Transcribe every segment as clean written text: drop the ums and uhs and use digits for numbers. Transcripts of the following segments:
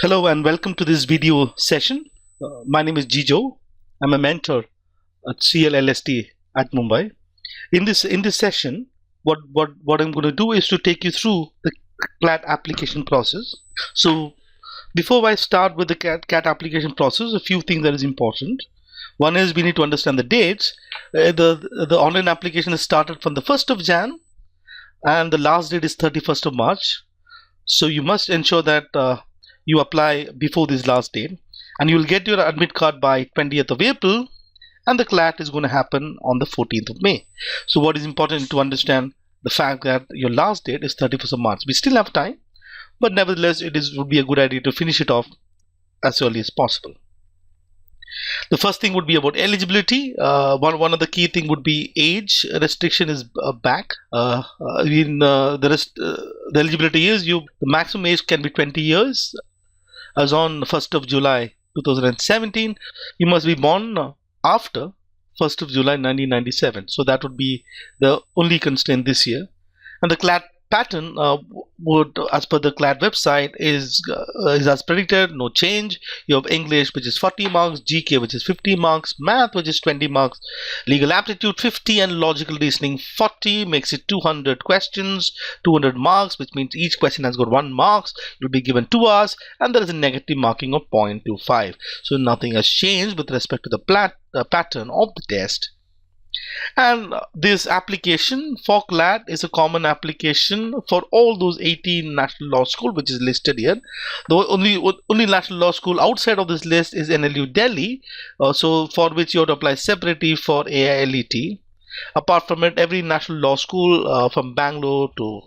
Hello and welcome to this video session. My name is Jijo. I'm a mentor at CLLST at Mumbai. In this session, what I'm going to do is to take you through the CLAT application process. So before I start with the CLAT application process, a few things that is important. One is we need to understand the dates. The online application is started from the 1st of Jan and the last date is 31st of March. So you must ensure that you apply before this last date, and you will get your admit card by 20th of April, and the CLAT is going to happen on the 14th of May. So what is important to understand the fact that your last date is 31st of March. We still have time, but nevertheless would be a good idea to finish it off as early as possible. The first thing would be about eligibility. One of the key thing would be age restriction is back. The eligibility is the maximum age can be 20 years. As on 1st of July 2017, you must be born after 1st of July 1997. So that would be the only constraint this year. And the CLAT pattern would, as per the CLAT website, is as predicted, no change. You have English, which is 40 marks, GK, which is 50 marks, Math, which is 20 marks, Legal Aptitude 50, and Logical Reasoning 40, makes it 200 questions, 200 marks, which means each question has got 1 marks. You'll be given 2 hours, and there is a negative marking of 0.25. So nothing has changed with respect to the pattern of the test. And this application for CLAT is a common application for all those 18 national law school which is listed here. The only national law school outside of this list is NLU Delhi, so for which you have to apply separately for AILET. Apart from it, every national law school from Bangalore to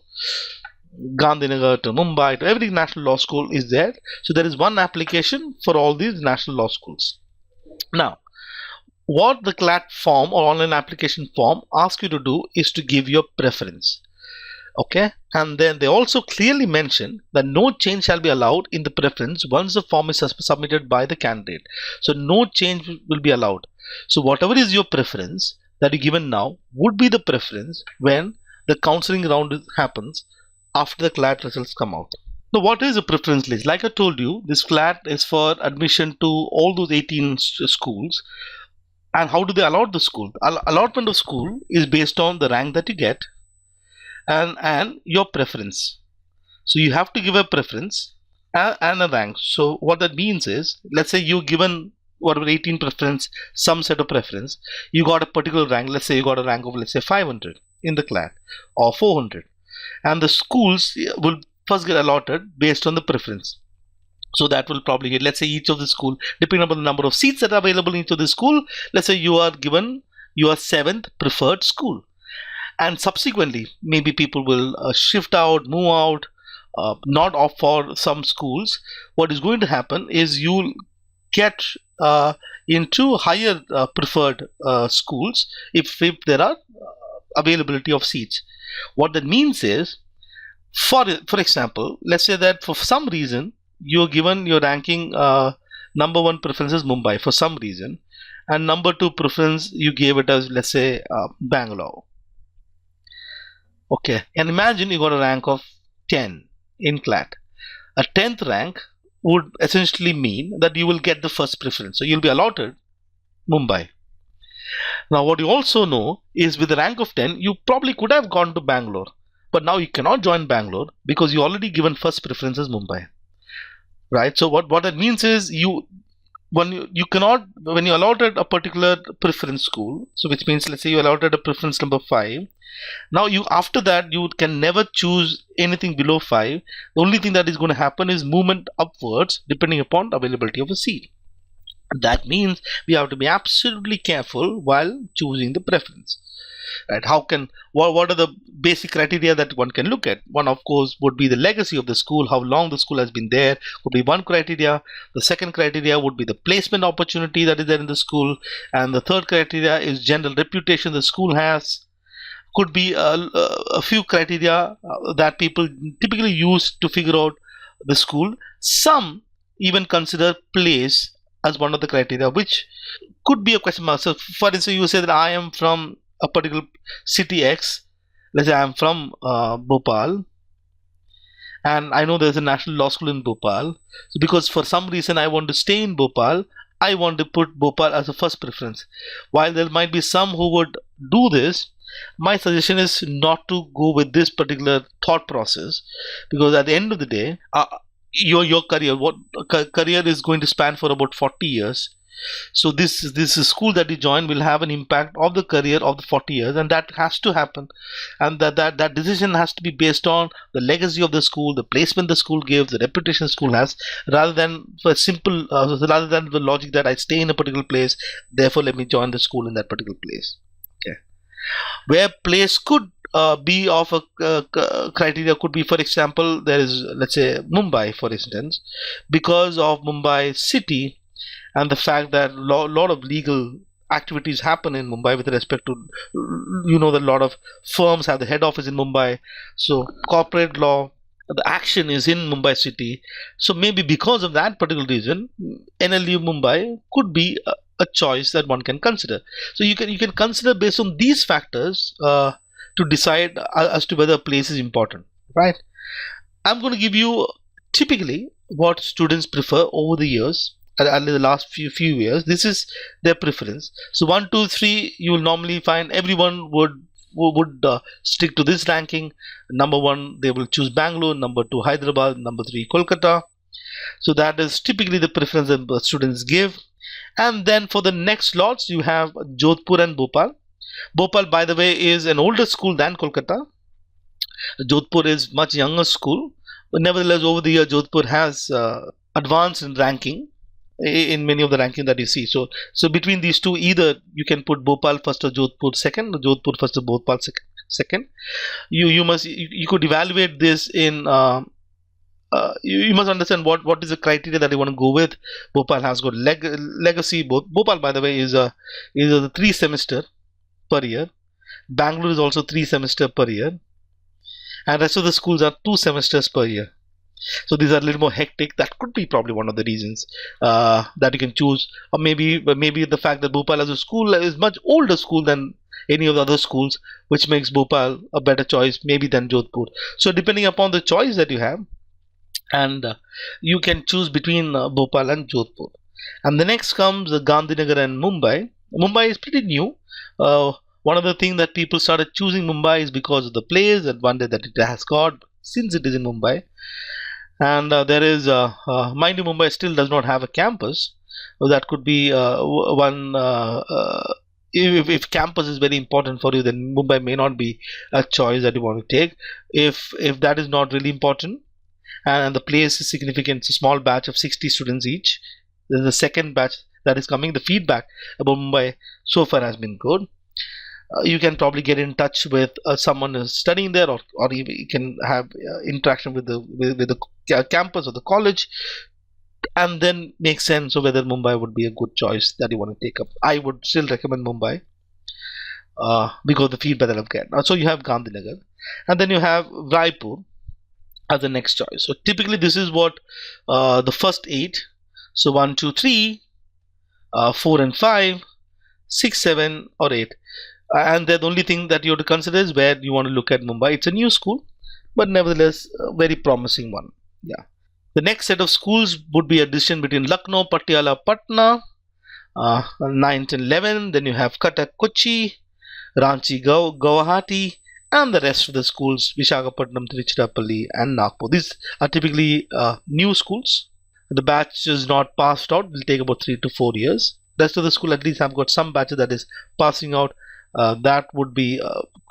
Gandhinagar to Mumbai to every national law school is there. So there is one application for all these national law schools. Now, what the CLAT form or online application form asks you to do is to give your preference. Okay, and then they also clearly mention that no change shall be allowed in the preference once the form is submitted by the candidate. So no change will be allowed. So whatever is your preference that you given now would be the preference when the counseling round happens after the CLAT results come out. Now, what is a preference list? Like I told you, this CLAT is for admission to all those 18 schools. And how do they allot the school? Allotment of school is based on the rank that you get and your preference. So you have to give a preference and a rank. So what that means is, let's say you're given whatever 18 preference, some set of preference, you got a particular rank. Let's say you got a rank of, let's say, 500 in the CLAT or 400. And the schools will first get allotted based on the preference. So that will probably get, let's say, each of the school, depending upon the number of seats that are available in each of the school, let's say you are given your 7th preferred school. And subsequently, maybe people will shift out, move out, not opt for some schools. What is going to happen is you'll get into higher preferred schools if there are availability of seats. What that means is, for example, let's say that for some reason, you're given your ranking, number 1 preference is Mumbai for some reason, and number 2 preference you gave it as, let's say, Bangalore. Okay, and imagine you got a rank of 10 in CLAT. A 10th rank would essentially mean that you will get the first preference, so you'll be allotted Mumbai. Now what you also know is with the rank of 10, you probably could have gone to Bangalore, but now you cannot join Bangalore because you already given first preference as Mumbai. Right, so what that means is when you allotted a particular preference school, so which means, let's say you allotted a preference number 5. Now after that you can never choose anything below 5. The only thing that is going to happen is movement upwards depending upon the availability of a seat. That means we have to be absolutely careful while choosing the preference. Right? What are the basic criteria that one can look at? One, of course, would be the legacy of the school, how long the school has been there, would be one criteria. The second criteria would be the placement opportunity that is there in the school, and the third criteria is general reputation the school has. Could be a few criteria that people typically use to figure out the school. Some even consider place as one of the criteria, which could be a question mark. So for instance, you say that I am from a particular city X, let's say I'm from Bhopal, and I know there's a national law school in Bhopal. So because for some reason I want to stay in Bhopal, I want to put Bhopal as a first preference. While there might be some who would do this, my suggestion is not to go with this particular thought process, because at the end of the day, your career is going to span for about 40 years. So this school that you join will have an impact of the career of the 40 years, and that has to happen, and that decision has to be based on the legacy of the school, the placement the school gives, the reputation the school has, rather than rather than the logic that I stay in a particular place, therefore let me join the school in that particular place. Okay, where place could be of a criteria could be, for example, there is, let's say, Mumbai, for instance, because of Mumbai city and the fact that a lot of legal activities happen in Mumbai with respect to, that a lot of firms have the head office in Mumbai, so corporate law, the action is in Mumbai city. So maybe because of that particular reason, NLU Mumbai could be a choice that one can consider. So you can consider based on these factors to decide as to whether a place is important, right? I'm going to give you typically what students prefer over the years. In the last few years, this is their preference. So 1, 2, 3, you will normally find everyone would stick to this ranking. Number 1, they will choose Bangalore. Number 2, Hyderabad. Number 3, Kolkata. So that is typically the preference that students give. And then for the next slots, you have Jodhpur and Bhopal. Bhopal, by the way, is an older school than Kolkata. Jodhpur is much younger school, but nevertheless, over the year, Jodhpur has advanced in ranking in many of the ranking that you see. So between these two, either you can put Bhopal first or Jodhpur second, or Jodhpur first or Bhopal second. You could evaluate this in you must understand what is the criteria that you want to go with. Bhopal has got legacy. Bhopal, by the way, is a 3 semester per year. Bangalore is also 3 semester per year, and rest of the schools are 2 semesters per year. So these are a little more hectic. That could be probably one of the reasons that you can choose, or maybe the fact that Bhopal as a school is much older school than any of the other schools, which makes Bhopal a better choice maybe than Jodhpur. So depending upon the choice that you have, and you can choose between Bhopal and Jodhpur. And the next comes Gandhinagar and Mumbai. Mumbai is pretty new. One of the things that people started choosing Mumbai is because of the place advantage that it has got since it is in Mumbai. And there is, mind you, Mumbai still does not have a campus. So that could be one. If campus is very important for you, then Mumbai may not be a choice that you want to take. If that is not really important, and the place is significant, it's a small batch of 60 students each. There's a second batch that is coming. The feedback about Mumbai so far has been good. You can probably get in touch with someone who's studying there, or you can have interaction with the campus or the college, and then make sense of whether Mumbai would be a good choice that you want to take up. I would still recommend Mumbai because of the feedback that I've got. So you have Gandhinagar, and then you have Raipur as the next choice. So typically this is what the first 8. So 1, 2, 3, 4 and 5, 6, 7 or 8. And the only thing that you have to consider is where you want to look at Mumbai. It's a new school, but nevertheless a very promising one. Yeah. The next set of schools would be a decision between Lucknow, Patiala, Patna, 9th and 11th. Then you have Cuttack, Kochi, Ranchi, Guwahati, and the rest of the schools, Visakhapatnam, Tiruchirappalli, and Nagpur. These are typically new schools. The batch is not passed out. It will take about 3 to 4 years. Rest of the school at least have got some batches that is passing out. That would be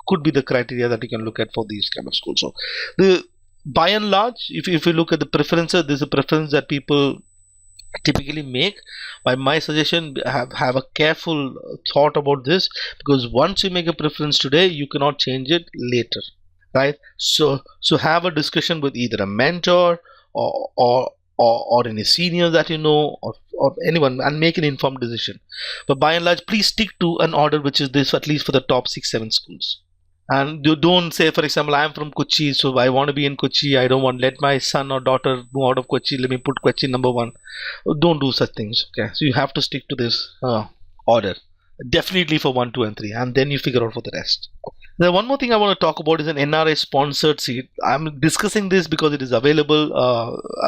could be the criteria that you can look at for these kind of schools. So, by and large, if you look at the preferences, there's a preference that people typically make. By my suggestion, have a careful thought about this, because once you make a preference today, you cannot change it later, right? So have a discussion with either a mentor or any senior that you know, or anyone, and make an informed decision. But by and large, please stick to an order which is this, at least for the top 6-7 schools. And you don't say, for example, I am from Kochi, so I want to be in Kochi. I don't want to let my son or daughter move out of Kochi. Let me put Kochi number 1. Don't do such things. Okay, so you have to stick to this order, definitely for 1, 2, and 3, and then you figure out for the rest. Now, one more thing I want to talk about is an NRI sponsored seat. I'm discussing this because it is available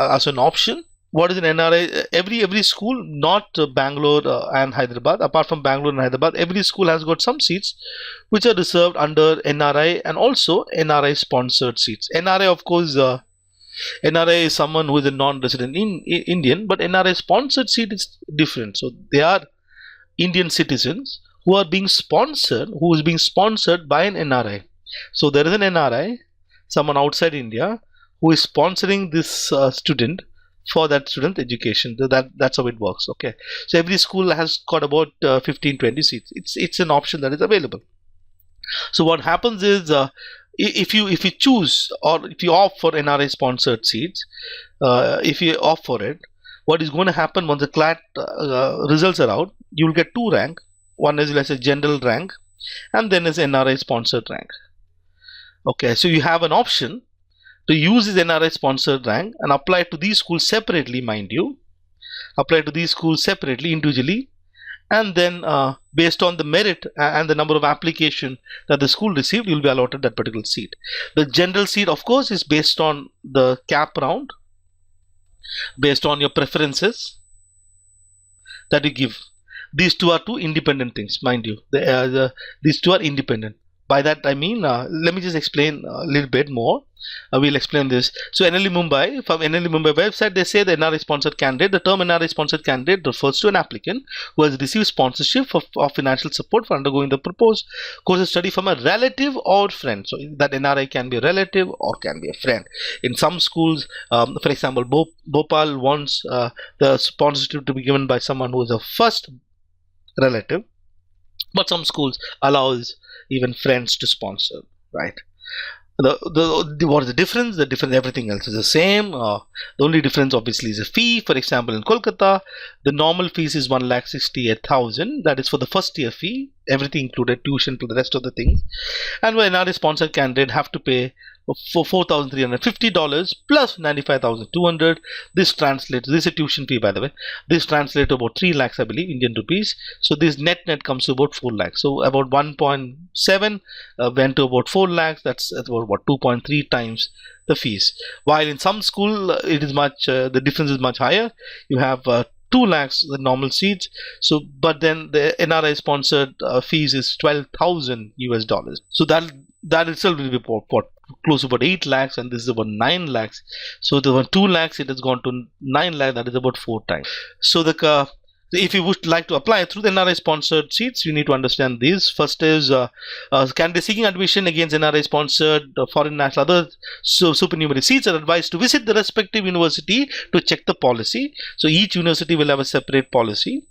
as an option. What is an NRI? Every school, not Bangalore and Hyderabad, apart from Bangalore and Hyderabad, every school has got some seats which are reserved under NRI and also NRI sponsored seats. NRI, of course, NRI is someone who is a non-resident Indian, but NRI sponsored seat is different. So they are Indian citizens who are being sponsored, who is being sponsored by an NRI. So there is an NRI, someone outside India, who is sponsoring this student for that student education. That's how it works. Okay, so every school has got about 15-20 seats. It's an option that is available. So what happens is, if you choose or if you opt for NRI sponsored seats, if you opt for it, what is going to happen once the CLAT results are out, you will get two rank. One is, let's say, general rank, and then is NRI sponsored rank. Okay, so you have an option to use this NRI sponsored rank and apply to these schools separately, mind you. Apply to these schools separately, individually, and then based on the merit and the number of application that the school received, you will be allotted that particular seat. The general seat, of course, is based on the cap round, based on your preferences that you give. These two are two independent things, mind you. These two are independent. By that I mean, let me just explain a little bit more. We'll explain this. So NLE Mumbai, from NLE Mumbai website, they say the NRI sponsored candidate. The term NRI sponsored candidate refers to an applicant who has received sponsorship of financial support for undergoing the proposed course of study from a relative or friend. So that NRI can be a relative or can be a friend. In some schools, for example, Bhopal wants the sponsorship to be given by someone who is a first relative, but some schools allows even friends to sponsor, right? What is the difference? The difference, everything else is the same. The only difference obviously is a fee. For example, in Kolkata, the normal fees is 1,68,000. That is for the first year fee, everything included, tuition to the rest of the things. And when NRI sponsored candidate have to pay for $4,350 plus 95,200. This translates, this is a tuition fee, by the way. This translates to about 3 lakhs, I believe, Indian rupees. So this net comes to about 4 lakhs. So about 1.7 went to about 4 lakhs. That's about what, 2.3 times the fees. While in some school it is much, the difference is much higher. You have 2 lakhs the normal seats. So but then the NRI sponsored fees is 12,000 US dollars. So that itself will be what, close to about 8 lakhs, and this is about 9 lakhs. So the 2 lakhs, it has gone to 9 lakhs. That is about 4 times. So if you would like to apply through the NRI sponsored seats, you need to understand these. First is candidate seeking admission against NRI sponsored foreign national other supernumerary seats are advised to visit the respective university to check the policy. So each university will have a separate policy.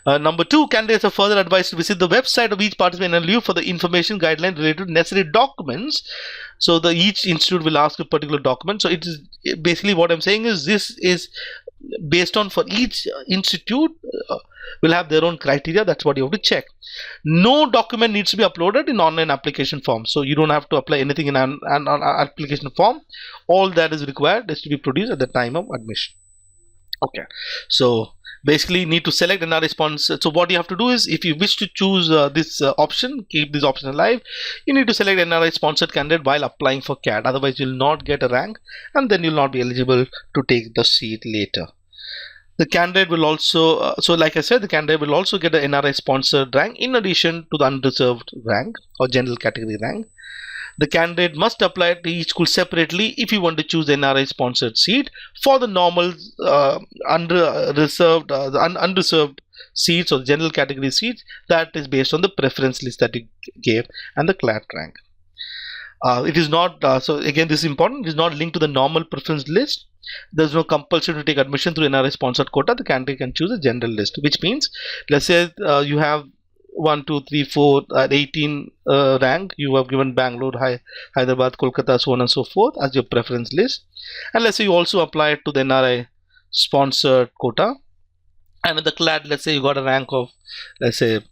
Number 2, candidates are further advised to visit the website of each participant and LU for the information guideline related to necessary documents. So each institute will ask a particular document. So it is basically, what I'm saying is, this is based on, for each institute will have their own criteria. That's what you have to check. No document needs to be uploaded in online application form. So you don't have to apply anything in an application form. All that is required is to be produced at the time of admission. Okay, so basically you need to select NRI sponsor. So what you have to do is, if you wish to choose this option, keep this option alive, you need to select NRI sponsored candidate while applying for CAT. Otherwise you will not get a rank, and then you will not be eligible to take the seat later. The candidate will also, so like I said, the candidate will also get an NRI sponsored rank in addition to the unreserved rank or general category rank. The candidate must apply to each school separately if you want to choose the NRI sponsored seat. For the normal unreserved seats or general category seats, that is based on the preference list that you gave and the CLAT rank. It is not, so again this is important, it is not linked to the normal preference list. There is no compulsion to take admission through NRI sponsored quota. The candidate can choose a general list, which means, let's say you have 1, 2, 3, 4 at 18 rank, you have given Bangalore, Hyderabad, Kolkata, so on and so forth as your preference list. And let's say you also apply it to the NRI sponsored quota, and in the CLAT, let's say you got a rank of, let's say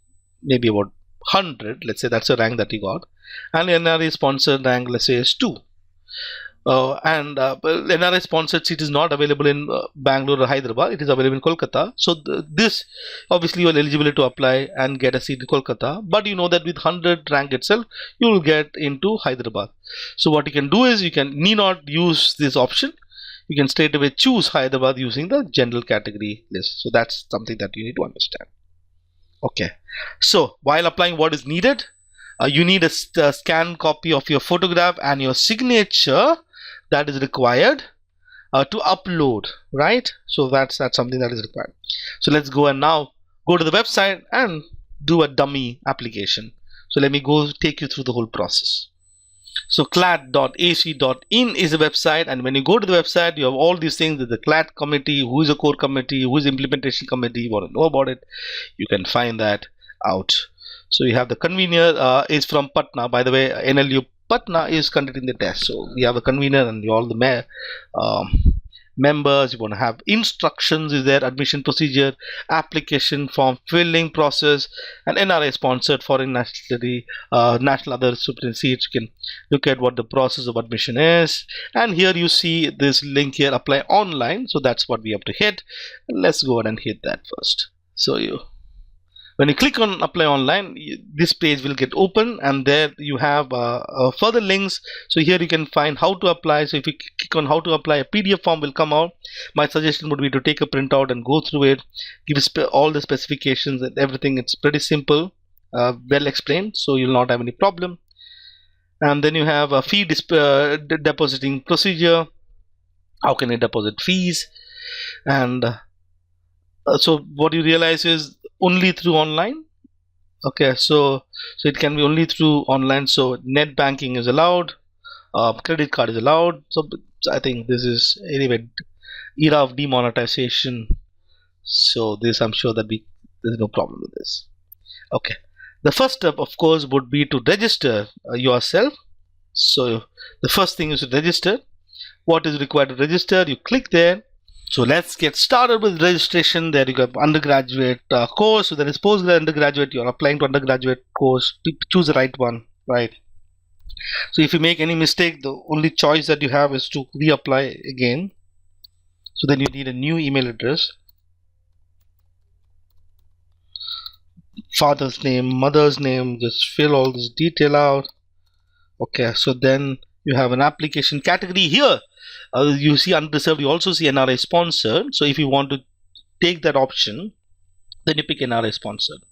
maybe about 100, let's say that's a rank that you got, and the NRI sponsored rank, let's say, is 2. Well, NRI sponsored seat is not available in Bangalore or Hyderabad. It is available in Kolkata. So this obviously you are eligible to apply and get a seat in Kolkata. But you know that with 100 rank itself, you will get into Hyderabad. So what you can do is you need not use this option. You can straight away choose Hyderabad using the general category list. So that's something that you need to understand. Okay. So while applying, what is needed? You need a scanned copy of your photograph and your signature that is required to upload, right? So that's something that is required. So let's go and now go to the website and do a dummy application. So let me go take you through the whole process. So clat.ac.in is a website, and when you go to the website, you have all these things. There's the CLAT committee, who is a core committee, who is implementation committee. You want to know about it, you can find that out. So you have the convener is from Patna. By the way, NLU Patna is conducting the test. So we have a convener and all the members. You want to have instructions, is there, admission procedure, application form filling process, and NRI sponsored foreign nationality, national other superintendent seats. You can look at what the process of admission is, and here you see this link here, apply online. So that's what we have to hit. Let's go ahead and hit that first. So when you click on apply online, this page will get open, and there you have further links. So here you can find how to apply. So if you click on how to apply, a PDF form will come out. My suggestion would be to take a printout and go through it, give all the specifications and everything. It's pretty simple, well explained, so you'll not have any problem. And then you have a fee depositing procedure. How can you deposit fees? And so what you realize is only through online. Okay, so it can be only through online. So net banking is allowed, credit card is allowed. So I think this is anyway era of demonetization. So this, I'm sure that there's no problem with this. Okay, the first step of course would be to register yourself. So the first thing is to register. What is required to register? You click there. So let's get started with registration. There you go, undergraduate course. So there is postgraduate, undergraduate. You're applying to undergraduate course. Choose the right one, right? So if you make any mistake, the only choice that you have is to reapply again. So then you need a new email address, father's name, mother's name. Just fill all this detail out. Okay, so then you have an application category here. You see unreserved, you also see NRI sponsored. So if you want to take that option, then you pick NRI sponsored.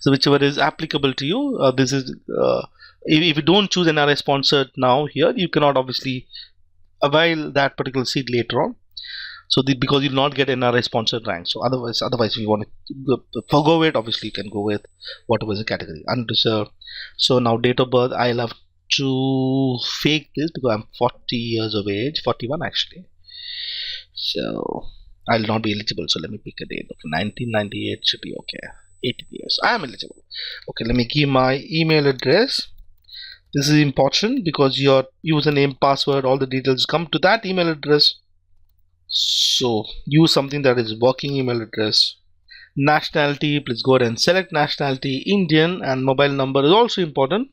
So whichever is applicable to you. This is if you don't choose NRI sponsored now here, you cannot obviously avail that particular seat later on. So because you'll not get NRI sponsored rank. So otherwise if you want to forgo it, obviously you can go with whatever is the category, unreserved. So now date of birth, I'll have to fake this because I'm 40 years of age, 41 actually. So I'll not be eligible. So let me pick a date. Okay, 1998 should be okay. 80 years. I am eligible. Okay, let me give my email address. This is important because your username, password, all the details come to that email address. So use something that is working email address. Nationality, please go ahead and select nationality Indian, and mobile number is also important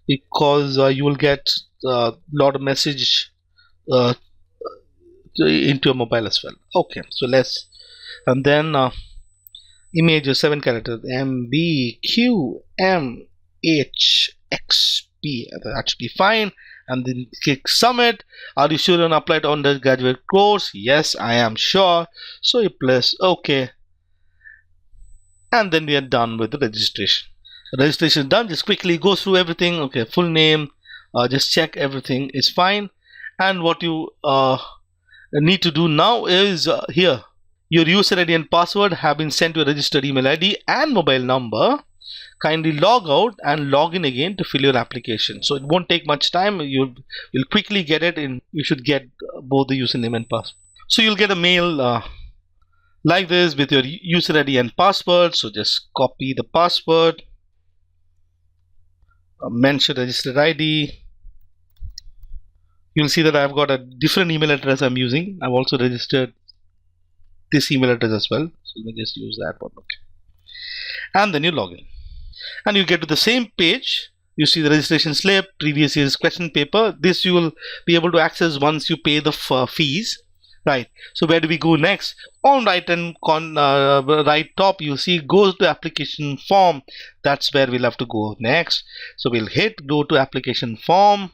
because you will get a lot of message into your mobile as well. Okay, so and then image is 7 characters, MBQMHXP. That should be fine. And then click submit. Are you sure you apply to undergraduate course? Yes, I am sure. So you press OK. And then we are done with the registration. The registration is done. Just quickly go through everything. Okay, full name. Just check everything is fine. And what you need to do now is here. Your user ID and password have been sent to a registered email ID and mobile number. Kindly log out and log in again to fill your application. So it won't take much time. You'll quickly get it, and you should get both the username and password. So you'll get a mail like this with your user ID and password. So just copy the password, mention registered ID. You'll see that I've got a different email address I'm using. I've also registered this email address as well. So let me just use that one. Okay. And then you log in. And you get to the same page. You see the registration slip, previous year's question paper. This you will be able to access once you pay the fees. Right. So where do we go next? On right right top, you see goes to application form. That's where we'll have to go next. So we'll hit go to application form.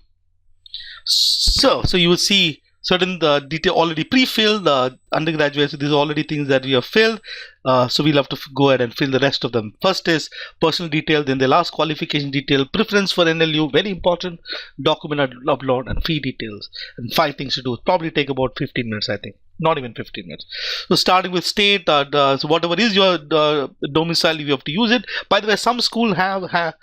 So you will see certain detail already pre-filled undergraduates. So these are already things that we have filled. So we'll have to go ahead and fill the rest of them. First is personal detail, then the last qualification detail, preference for NLU, very important, document upload, and fee details. And 5 things to do. Probably take about 15 minutes, I think. Not even 15 minutes. So starting with state, so whatever is your domicile, you have to use it. By the way, some schools have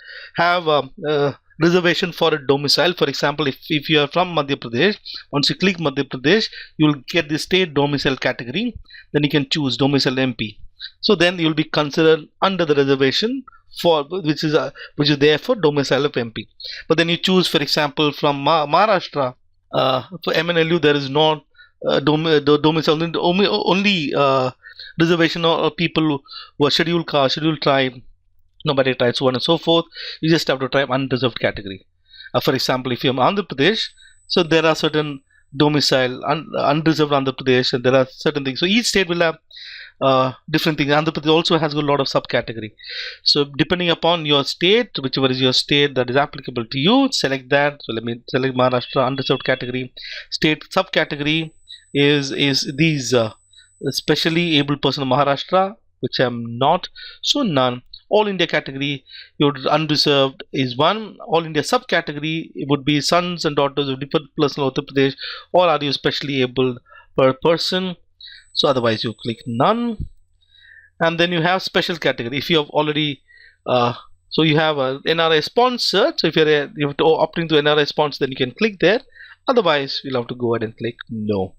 reservation for a domicile. For example, if you are from Madhya Pradesh, once you click Madhya Pradesh, you will get the state domicile category. Then you can choose domicile MP. So then you will be considered under the reservation for which is there for domicile of MP. But then you choose, for example, from Maharashtra, for MNLU there is not domicile, only reservation of people who are scheduled caste, scheduled tribe, nobody tried, so on and so forth. You just have to type unreserved category. For example, if you're in Andhra Pradesh, so there are certain domicile unreserved Andhra Pradesh, and there are certain things. So each state will have different things. Andhra Pradesh also has a lot of subcategory. So depending upon your state, whichever is your state that is applicable to you, select that. So let me select Maharashtra unreserved category. State subcategory is these especially able person of Maharashtra, which I'm not, so none. All India category, your unreserved is 1. All India subcategory, it would be sons and daughters of different person of Uttar Pradesh, or are you specially able per person. So otherwise you click none. And then you have special category. If you have already so you have a NRI sponsor. So if you have to opt into NRI sponsor, then you can click there. Otherwise you'll have to go ahead and click no.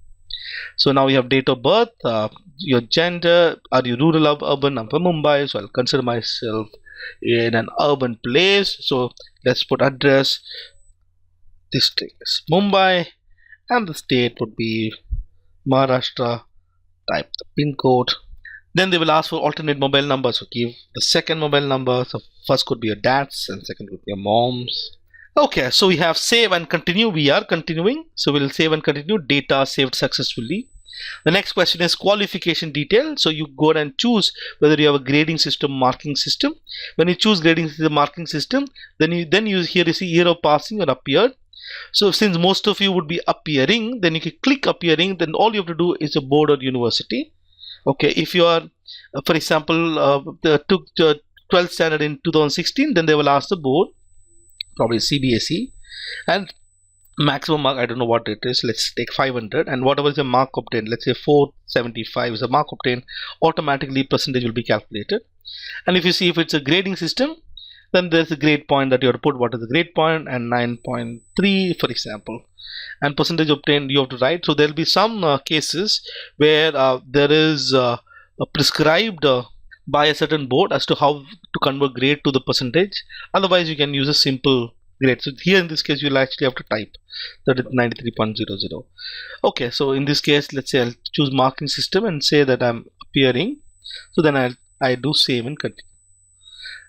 So now you have date of birth, your gender, are you rural or urban? I'm from Mumbai, so I'll consider myself in an urban place. So let's put address, district is Mumbai, and the state would be Maharashtra. Type the pin code. Then they will ask for alternate mobile number, so give the second mobile number. So first could be your dad's and second could be your mom's. Okay, so we have save and continue. We are continuing, so we'll save and continue. Data saved successfully. The next question is qualification detail. So you go and choose whether you have a grading system, marking system. When you choose grading system, marking system, then you here you see year of passing or appeared. So since most of you would be appearing, then you can click appearing. Then all you have to do is a board or university. Okay, if you are, for example, took 12th standard in 2016, then they will ask the board, probably CBSE, and maximum mark, I don't know what it is, let's take 500, and whatever is the mark obtained, let's say 475 is a mark obtained, automatically percentage will be calculated. And if you see if it's a grading system, then there's a grade point that you have to put what is the grade point, and 9.3 for example, and percentage obtained you have to write. So there will be some cases where there is prescribed by a certain board as to how to convert grade to the percentage. Otherwise you can use a simple grade. So here in this case you'll actually have to type that is 93.00. Okay, so in this case let's say I'll choose marking system and say that I'm appearing. So then I do save and continue.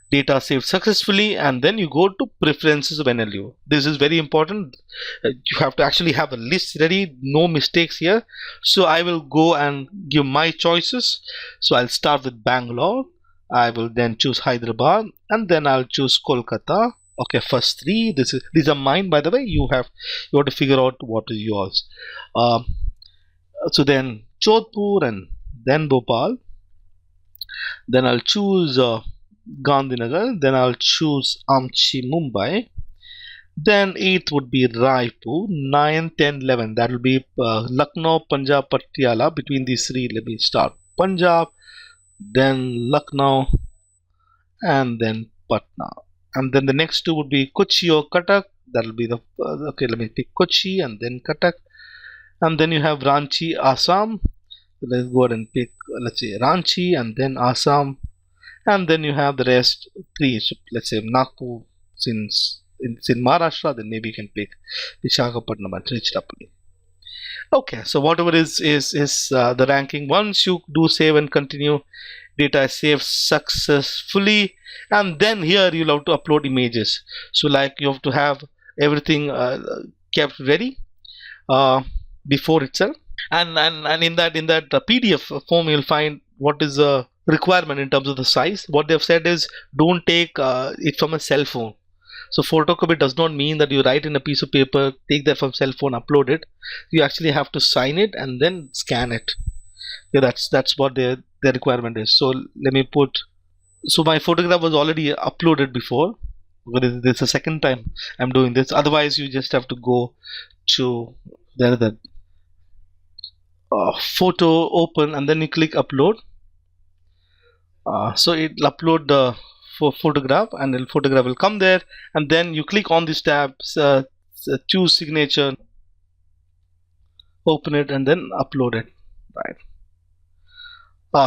Data saved successfully, and then you go to preferences of NLU. This is very important. You have to actually have a list ready, no mistakes here. So I will go and give my choices. So I'll start with Bangalore. I will then choose Hyderabad, and then I'll choose Kolkata. Okay, first 3. These are mine, by the way. You have to figure out what is yours. So then Jodhpur, and then Bhopal. Then I'll choose Gandhinagar, then I'll choose Amchi, Mumbai. Then 8th would be Raipur, 9, 10, 11. That will be Lucknow, Punjab, Patiala. Between these 3, let me start Punjab, then Lucknow, and then Patna. And then the next 2 would be Kochi or Cuttack. That will be the okay. Let me pick Kochi and then Cuttack. And then you have Ranchi, Assam. Let's go ahead and pick, let's say Ranchi and then Assam. And then you have the rest 3. So let's say Nagpur, since it's in Maharashtra, then maybe you can pick Visakhapatnam and Trichinopoli. Okay, so whatever is the ranking. Once you do save and continue, data is saved successfully, and then here you'll have to upload images. So like you have to have everything kept ready before itself, and in that PDF form you'll find what is the requirement in terms of the size. What they've said is don't take it from a cell phone. So photocopy does not mean that you write in a piece of paper, take that from cell phone, upload it. You actually have to sign it and then scan it. Yeah, that's what their requirement is. So let me put. So my photograph was already uploaded before, but this is the second time I'm doing this. Otherwise, you just have to go to the photo, open, and then you click upload. So it'll upload the photograph, and the photograph will come there, and then you click on this tab, choose signature, open it, and then upload it. Right.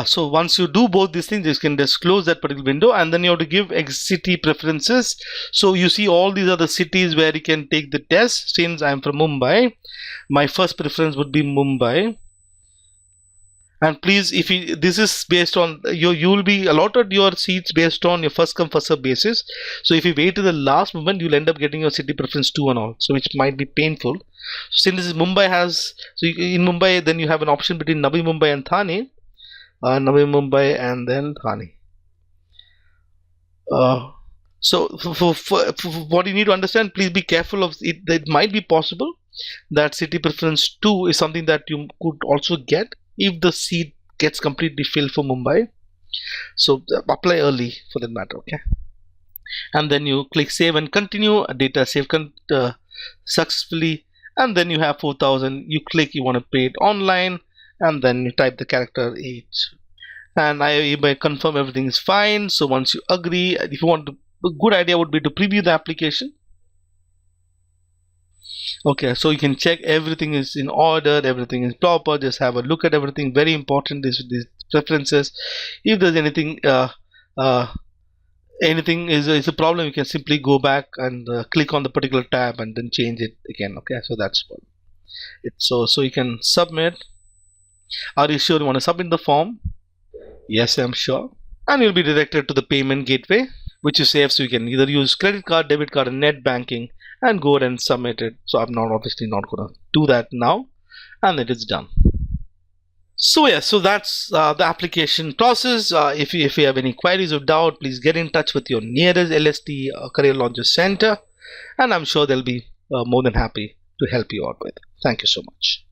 So once you do both these things, you can just close that particular window, and then you have to give city preferences. So you see all these are the cities where you can take the test. Since I'm from Mumbai, my first preference would be Mumbai. And please, if you, this is based on you will be allotted your seats based on your first come first serve basis. So if you wait to the last moment, you'll end up getting your city preference 2 and all, so which might be painful. Since Mumbai has, so in Mumbai then you have an option between Navi Mumbai and Thane, Navi Mumbai and then Thane. So for what you need to understand, please be careful of it. It might be possible that city preference 2 is something that you could also get if the seat gets completely filled for Mumbai. So apply early for that matter. Okay, and then you click save and continue. Data saved successfully, and then you have 4,000. You click you want to pay it online, and then you type the character 8, and you may confirm everything is fine. So once you agree, if you want to, a good idea would be to preview the application. Okay, so you can check everything is in order, everything is proper. Just have a look at everything. Very important is these preferences. If there's anything is a problem, you can simply go back and click on the particular tab and then change it again. Okay, so that's what it's. So you can submit. Are you sure you want to submit the form? Yes, I'm sure. And you'll be directed to the payment gateway, which you save. So you can either use credit card, debit card, and net banking, and go ahead and submit it. So I'm obviously not going to do that now, and it is done. So yeah, so that's the application process. If you have any queries or doubt, please get in touch with your nearest LST Career Launcher Center, and I'm sure they'll be more than happy to help you out with. Thank you so much.